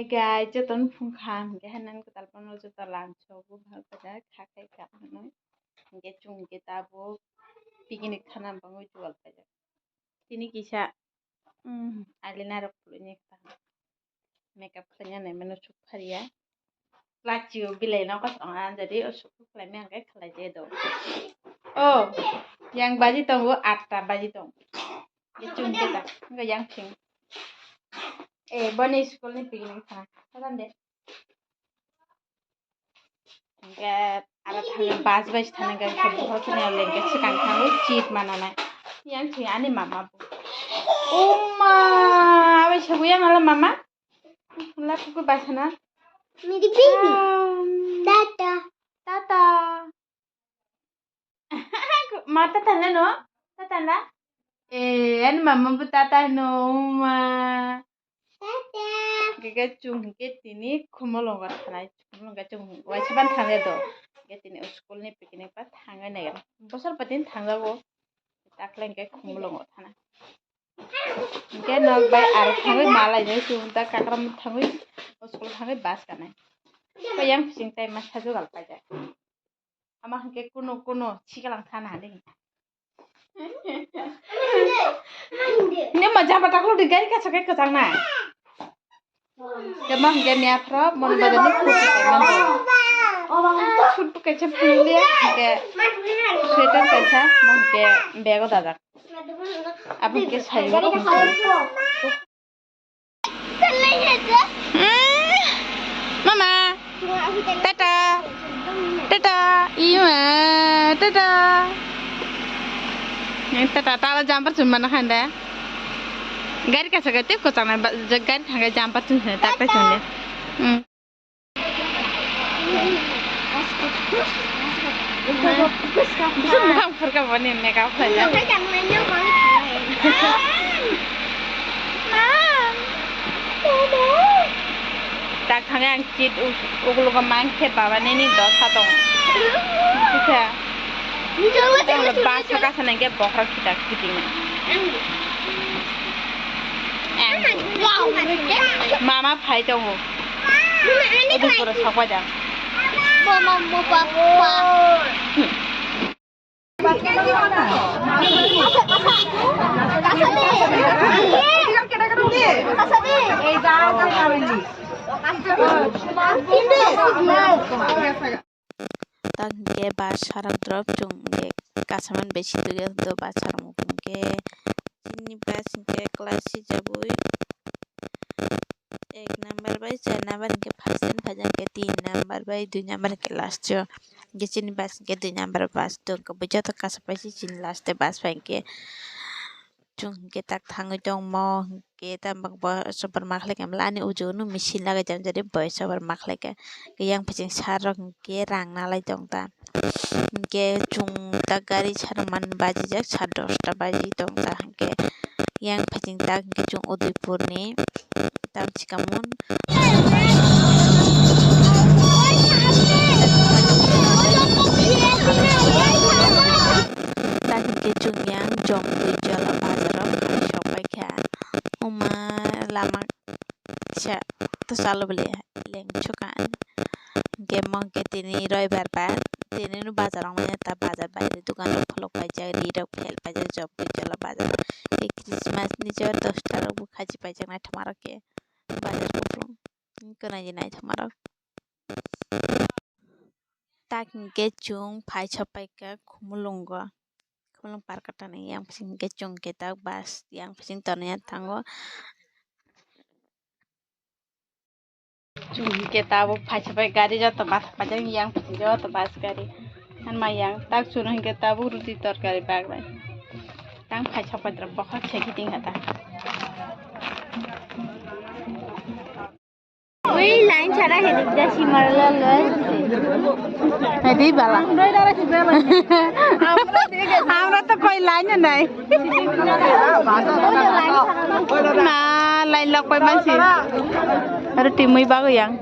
Hai guys, cho tốn phun kham cái hành năng của ta bao cho ta làm show của họ cái khác cái cả nói cái chung cái ta bo picnic khana bangoy jual paja tini kisah alina rokulunya kita makeup kanya nih menu supaya laciu bilai nak kosongan jadi usuk klaimnya angkai kelai jedo oh yang baju tunggu atta baju tunggu cái chung kita enggak yang pink bani school nih picnic khana kan deh enggak ada thằng bas bas thằng cái không có cái nào lên cái chicken thằng ấy cheat mà này yang pink ani mama bu Oma, apa sih yang ala mama? Lah aku bahasa मेरी baby Tata Tata. Mata tanda no? Tanda? An mama bu tata no ma. Tata Gak cung get ini kumolong kat tanai, kumolong gak cung. Wajiban tanda do. Get ini sekolah ni piknik pat tangga nih kan. Besar patin tangga go. Taklen gak kumolong kat tanai. Cái nó bay à thằng ấy mà lại nói chúng ta các làm thằng ấy ở school thằng ấy bas cái này cái yang sinh tay mà sao cho gặp phải vậy ama cái kuno chỉ cái làm thằng nào đi nếu mà jam bắt đầu đi cái cái thằng này cái mà cái mẹ phở muốn bây giờ nó cứ cái mà đó chút cái chấp phun đi cái sweater cái sao mà cái bag đó ra apa ke saya Mama Tata Tata iya Tata yang Tata tala jamper cuma nak anda gari kasih ketip kocana gari hanga jamper cuma tak cuma Bukan furka bani makeup saja. Tak hanya kit ugul kemang kit bawa ni dosa dong. Kita. Kita bahasa kasar nengke bohrak kita kitingnya. Mama pai dong. Itu suruh siapa dah? Mama mau papa tangke basar drop jungke kasaman besi tuh do basar mungkin ini basingke kelas jabui एक number by 4 number के first दिन भजन के 3 number by 2 number के last जो ये चिन बस के 2 number बस तो कबजा तो का सपासी चिन लास्ट बस फाइन के chung ke tak thang jong mo ke ta bak super makhle ke mlani ujunu machine laga jam jadi boy super makhle ke yang picing sarok ke rang na lai jong ta ke chung ta gari charman baji jak 10:30 baji tong ta ke yang picing tak ke chung Udaipur ni tam cikamun tak ke chung yang jong jual lama sya to salo beli leng chukan gemong ke tini roi barbar tini nu bazar namanya ta bazar bayar dukan lok pajak di rok fel pajak job jala bazar ke Christmas ni jor 10 ta bu khaji pajak na thamara ke bazar koplong kona ji nai thamara tak ke chung phai chapai ka khumulunga khumulung par kata ni yang sing ke chung ke tak bas yang sing tonnya tanggo chung kita bu pacapai gari jatuh bas pajak yang jatuh bas gari kan mayang tak suruh kita bu ruti terkari bag bay tang pacapai terbakar segiting kata वही line चला है जैसी मरला है दी बाला हमरा तो कोई line नहीं ना लाइन लग कोई masih ada timui bago yang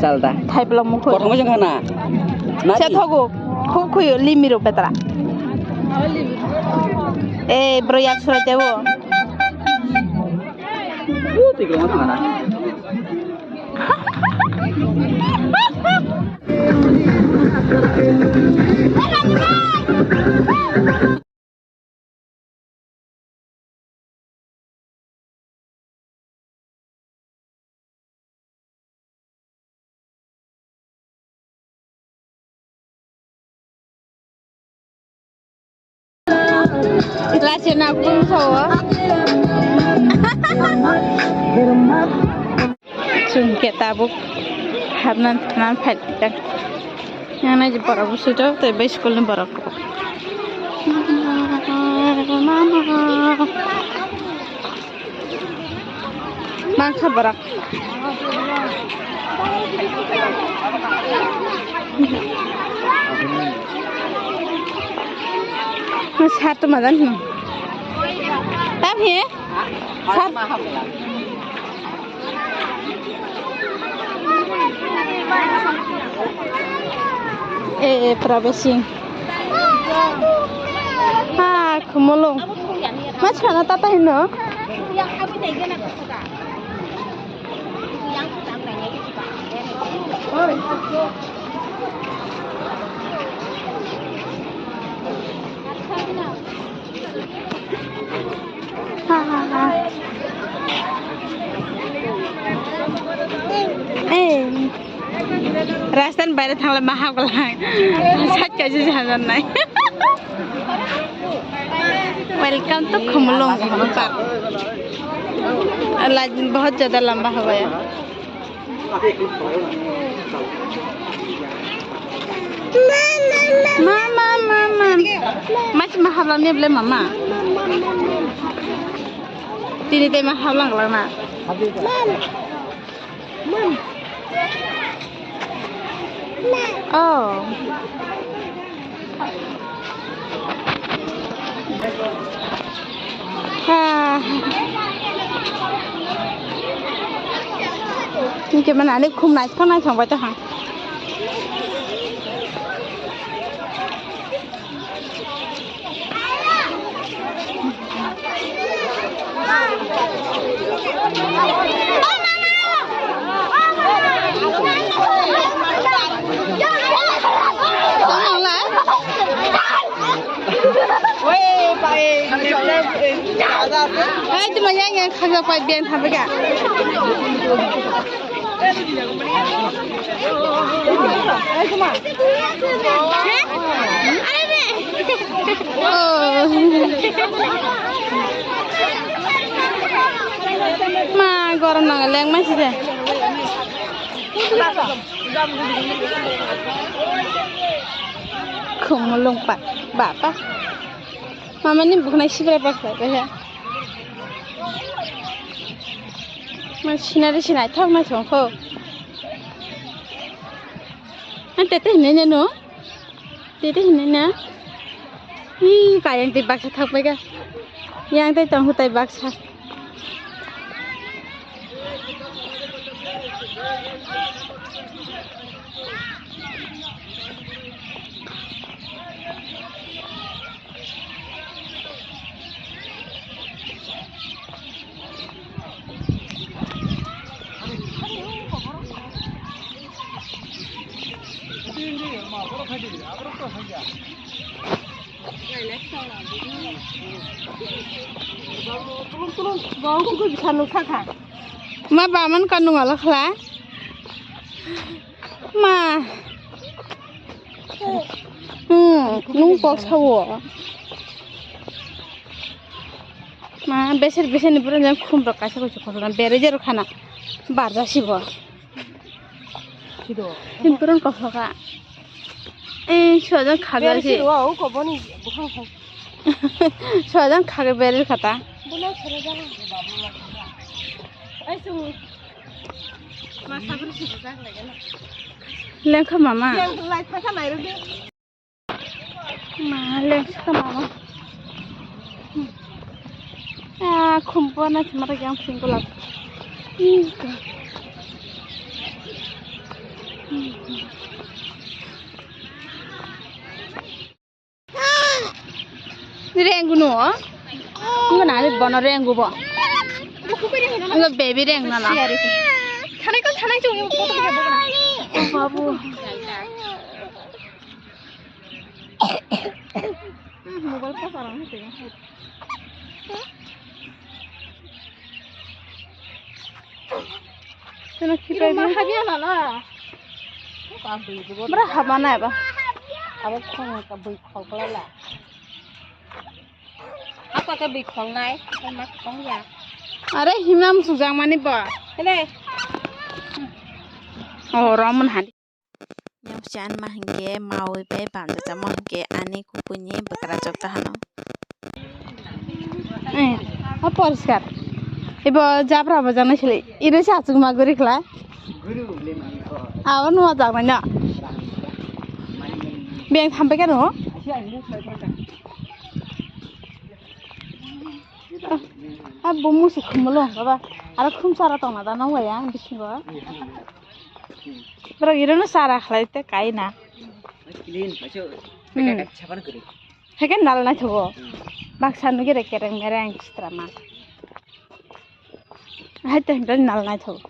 Salta thai belum mukho प्रथम जों खाना से थगो खुखुयो लिमिरो बेतरा bro yak surat jawo. Tiga orang mana? Lasin aku sawo. Chung kita buk harnan nan phatik. Yang na jepara busuto te be school ni barak. Mangka barak. Satu madan no. Tapi satu. Pravesing. Kumulong. Macam mana tata hino? Rastan bayar thang le mahal lang. Sat kaji jalan naik. Welcome to Khumlong Park. Line बहुत ज़्यादा लंबा हो गया। मामा मामा much महाबला ने बोले मामा तीन ते महाबला लगना ohนี่จะมันอะไรคุมไหนข้างในสองใบจะหางcuma yang kagak pakai sampai gak? Ma, gorong nang leng masih deh. Khumlong Park, bapak. Mama ni bukan isi berapa ya? Masih nari sini aja, mas Ongko. Ante teh ini no, teh ini na. Ih, kayak yang tibak saya tak pega. Yang teh tangguh tibak saya. Ma baman kan nunggal lah, ma, nung pok sawo, ma besar besar ni pernah jam kumbrak kasih aku cukup orang berejar kana, barza sih bo, ini pernah kau suka, suajan kagak sih, suajan kagak berer kata. Lengkap mama. Lengkap mama. Kumpul nasi mereka yang singgul. Ini yang gunung. 이거 나를 번호랭 거 봐. 이거 베비랭 나나. 차례 좀 이거 포도 해보거나. 바보. 모바일 파사랑 했대. Nó khi bay đi hai biết là nó bắt hấp này ba hấp không cái bịch không có là hấp cái bịch không này không mắc không già à đấy hiếm lắm sụt giang mà đi bỏ thế này ramen hả Yang sian mah hingga mau ibe bam da mah hingga ani kupunye bekerja tahano. apa sekarang ibu japra apa jangan sih ini sih acung maguri kelah awan mau jangan ya biang sampai kan lo bumbu sih kumulong apa ada kum sara tong ada nawa ya bising gua berarti itu sara kelah itu kaina hekan nal na coba baksan nugi kereng mereng ekstra mah hai teh dan nal na coba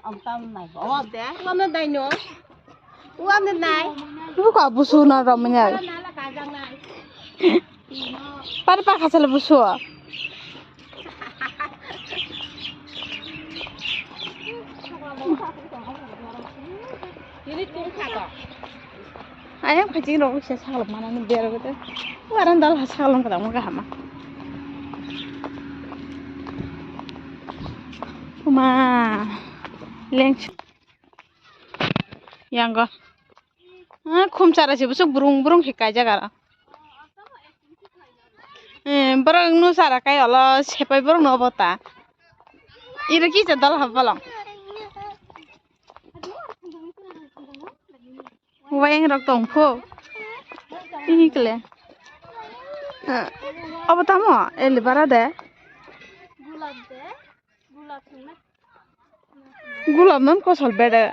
Ông Tâm này bỏ té, uống lên đây nữa. Uống lên này. buka busu na ramenya Nó là cả răng này. par pa khasal busu Ini tuh kata. ayam kecil dong saya salam mana nih biar gitu waran dal salam ketemu ke hama ma leng yang go khum cara sih busuk burung hikai jaga barang nu sara kai Allah sepai burung no bota ira ki dal habalang wayang rok tong pho ini kele apa tamu el barade gulab nan kosol beda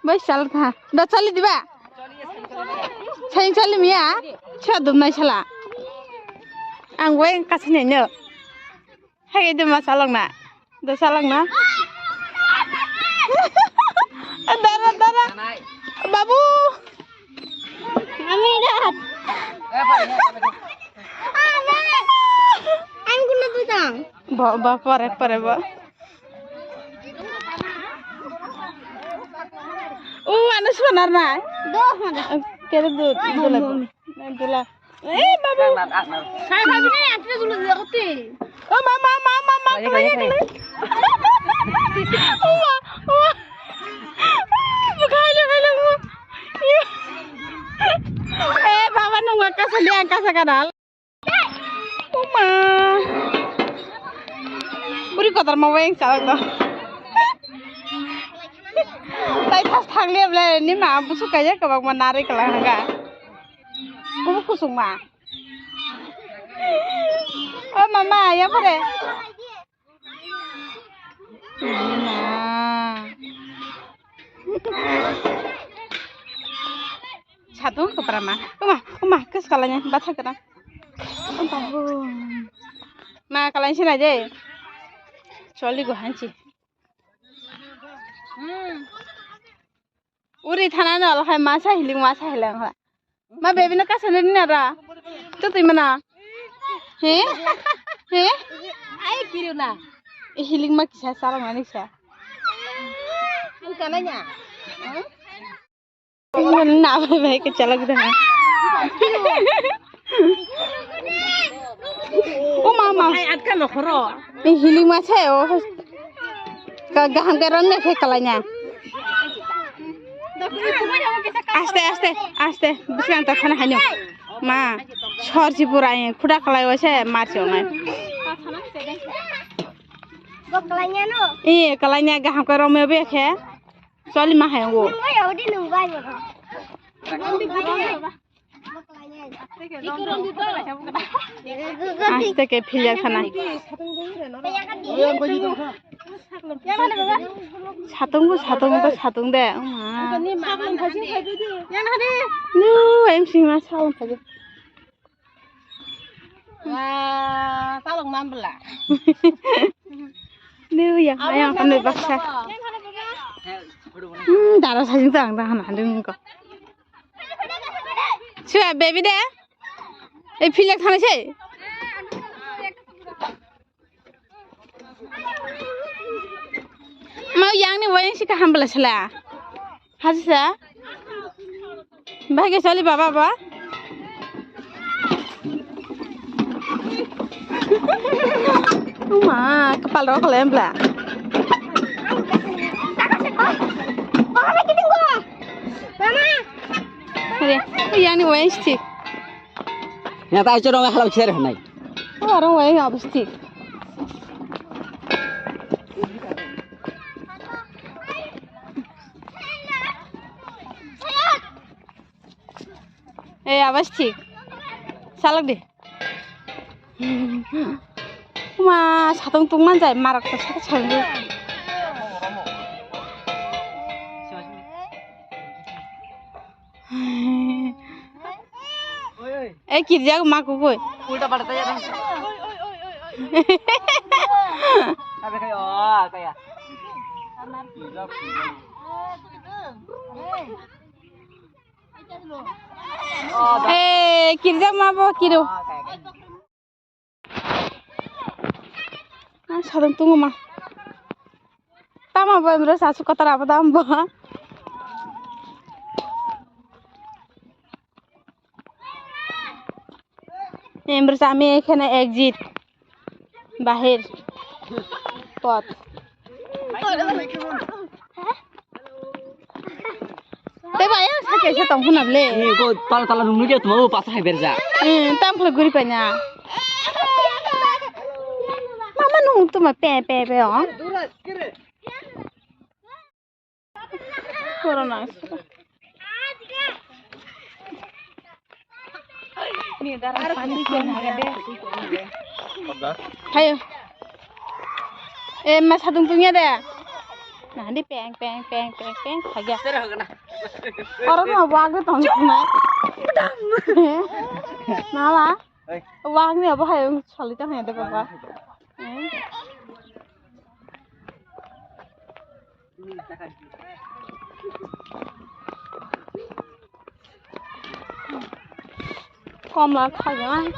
bai sal tha da chali diba sain chali mia cha dum nai sala ang wayang kasne ne hai itu masalah nak, dah salah nak. Darah, babu. Kami dah. Anh cũng là tôi chẳng. Ba pare ba. Anas benar nak. Doh mana? Kira dulu. Babu. Saya tapi ni aku dulu dia keti. Oh mama kemana? Bawa nunggu kasih angkat sekarang. Uma. Beri kotor mau yang salah tu. Tapi pas thangnya bela ni mah busuk aja kebak menarik lah naga. Kamu kusung mah. Oh mama, ya boleh. Satu ke perama. Ke skalanya baca kena. Ma kalian sini aja. Soalnya gua hanci. Uri tanah nol kayak masa hilang lah. Ma baby nak kasih ni ada. Tu tu mana? He? Ai kiri na. Hiling mak kisah salah mana kisah? Bukan nanya. Nak baik kecil gitu kan? Oh mama. Ai atkan lo koro. Hiling mak saya oh. Kagaham kerana ni kalanya. Aste. Bukan tak kena hanya. Ma, sorry pura ini. Kuda kalai wajah marcion ni. Kalanya no. Kalanya gaham kerana mebek ya. Soalnya mah yang wo. Ya udah nunggu aja. Aste ke pilihan sana. 사동 돼. 엄마. 언니 막은 다시 해주지. 누 MC만 사온 가지. 와, 싸롱만 불라. 누야, 아양 간들 박사. 나라 사진도 안 하는 거. 수야, 베비 돼? 이 필력 타는시? mau yang ni wayan sih kaham belas lah, hasa, bahagia sekali bapa. Uma, kepala rok lem lah. Ada, yang ni wayan sih. Yang tak corong halau share naik. Orang wayan apa sih? আবাস ঠিক চালক দে মা সাতং তুংমান যায় মারাকটা সাথে ছাড়বে এই কি যাক মা কই Udah pada tanya dong. Sampai kayak kayak. কি যাক মা বাবা কি রে সাতং তুং মা তামা বমরে সাসু কথা আবা দাম বা এমরে আমি এখানে এক্সিট বাহির পথ Tapi ayah sakit saya tahu pun boleh. Ini kok tala nunggu dia tuh mau pas hai berja. Tampil guri banyak. Mama nunggu tuh mah pe oh. Corona. Ini darah panas kan ada. Ayo. Mas hadung punya deh. Nah, di peng saja. Orang mah wang itu tongkongnya. Nala. Wang ni apa hay solid kan ada papa. Kom lah, kaya.